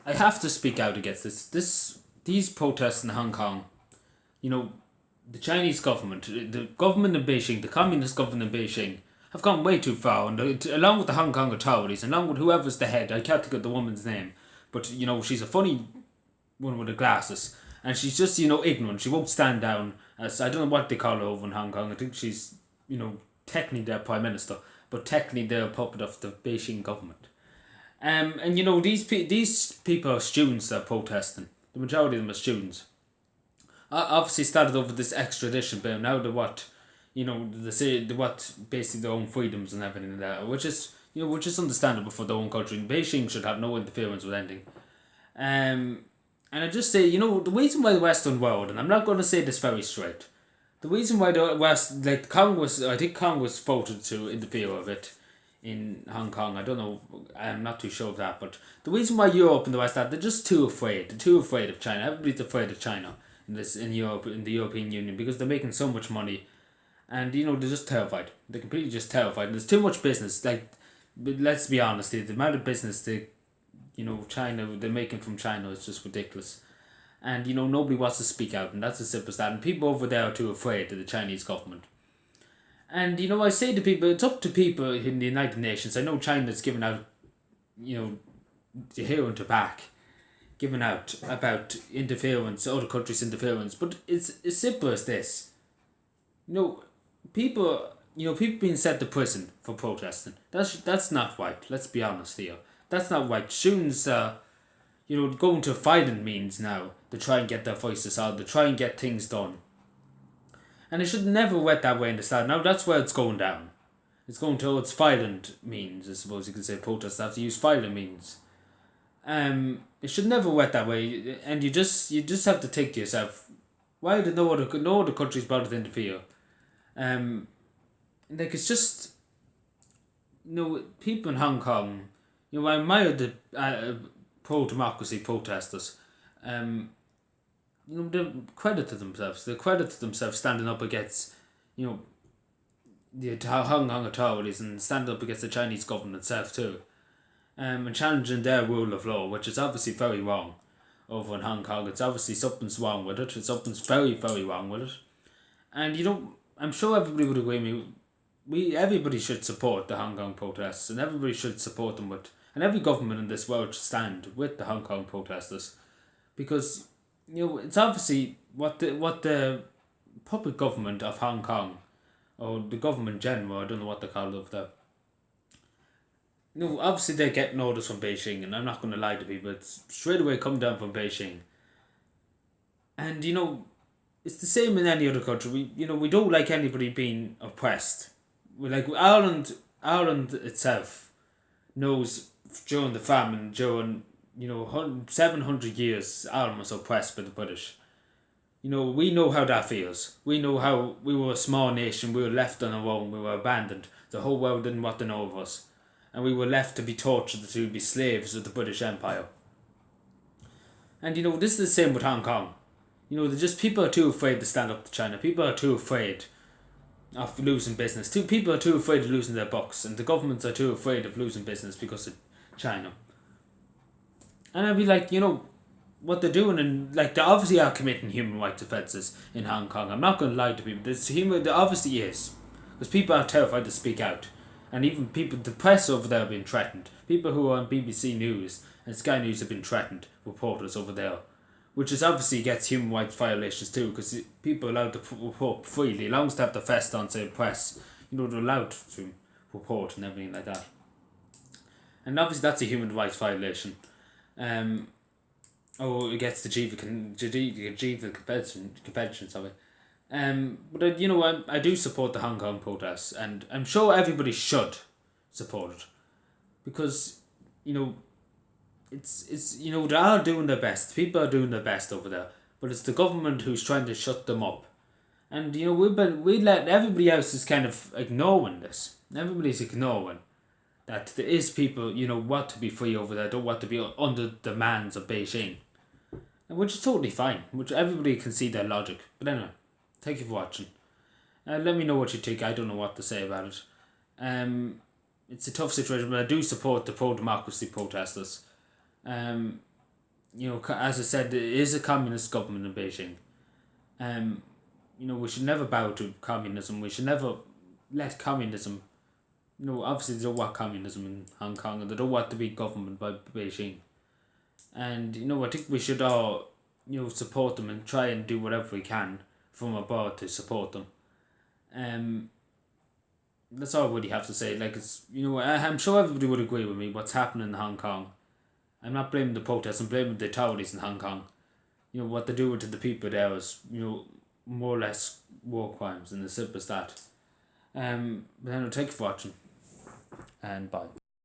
I have to speak out against these protests in Hong Kong. You know, the Chinese government, the government in Beijing, the communist government in Beijing, have gone way too far, and along with the Hong Kong authorities, along with whoever's the head, I can't think of the woman's name, but she's a funny one with the glasses, and she's just ignorant. She won't stand down. As I don't know what they call her over in Hong Kong. I think she's technically their prime minister, but technically they're a puppet of the Beijing government. And these people are students that are protesting. The majority of them are students. Obviously started over this extradition bill. Now the what, they say the what basically their own freedoms and everything like that, which is understandable for their own country. Beijing should have no interference with anything. And I just say, the reason why the Western world, and I'm not going to say this very straight, the reason why the West, like Congress, I think Congress voted to interfere with it in Hong Kong. I don't know, I'm not too sure of that, but the reason why Europe and the West are, they're just too afraid. They're too afraid of China. Everybody's afraid of China in Europe, in the European Union, because they're making so much money, and they're just terrified. They're completely just terrified. And there's too much business. Like, but let's be honest, the amount of business China they're making from China is just ridiculous. And nobody wants to speak out, and that's as simple as that. And people over there are too afraid of the Chinese government. And I say to people, it's up to people in the United Nations. I know China's given out, the here and to back, giving out about interference, other countries' interference. But it's as simple as this. People, people being sent to prison for protesting. That's not right. Let's be honest here. That's not right. Students, going to violent means now to try and get their voices out, to try and get things done. And it should never went that way in the start. Now that's where it's going down. It's going towards violent means, I suppose you could say. Protests have to use violent means. It should never went that way, and you just have to think to yourself, why did no other countries bother to interfere? Like, it's just, people in Hong Kong, I admire the pro-democracy protesters. They credit to themselves. They credit to themselves standing up against, the Hong Kong authorities, and standing up against the Chinese government itself too. And challenging their rule of law, which is obviously very wrong over in Hong Kong. It's obviously something's wrong with it. It's something's very, very wrong with it. And I'm sure everybody would agree with me. Everybody should support the Hong Kong protests, and everybody should support them and every government in this world should stand with the Hong Kong protesters, because it's obviously what the public government of Hong Kong, or the government in general, I don't know what they call it over there. Obviously they're getting orders from Beijing, and I'm not going to lie to people, it's straight away come down from Beijing. And it's the same in any other country. We don't like anybody being oppressed. We like Ireland itself knows during the famine, during 700 years, Ireland was oppressed by the British. We know how that feels. We know how we were a small nation, we were left on our own, we were abandoned. The whole world didn't want to know of us. And we were left to be tortured, to be slaves of the British Empire. And this is the same with Hong Kong. People are too afraid to stand up to China. People are too afraid of losing business. People are too afraid of losing their bucks, and the governments are too afraid of losing business because of China. And I'd be like, what they're doing, and like, they obviously are committing human rights offences in Hong Kong. I'm not going to lie to people. There obviously is, because people are terrified to speak out, and even people, the press over there, have been threatened. People who are on BBC News and Sky News have been threatened. Reporters over there, which is obviously against human rights violations too, because people are allowed to report freely, as long as they have the first on say press. They're allowed to report and everything like that. And obviously that's a human rights violation. Against the Geneva Convention, sorry. But I do support the Hong Kong protests, and I'm sure everybody should support it, because it's they are doing their best. People are doing their best over there, but it's the government who's trying to shut them up. And we let everybody else is kind of ignoring this. Everybody's ignoring that there is people want to be free over there, don't want to be under demands of Beijing, and which is totally fine. Which everybody can see their logic. But anyway, thank you for watching. Let me know what you think. I don't know what to say about it. It's a tough situation, but I do support the pro-democracy protesters. as I said, it is a communist government in Beijing. We should never bow to communism. We should never let communism. Obviously they don't want communism in Hong Kong, and they don't want to be government by Beijing. And I think we should all support them and try and do whatever we can from abroad to support them. Um, that's all I really have to say. Like, it's I'm sure everybody would agree with me. What's happening in Hong Kong? I'm not blaming the protests. I'm blaming the authorities in Hong Kong. What they're doing to the people there is more or less war crimes, and as simple as that. But anyway, thank you for watching, and bye.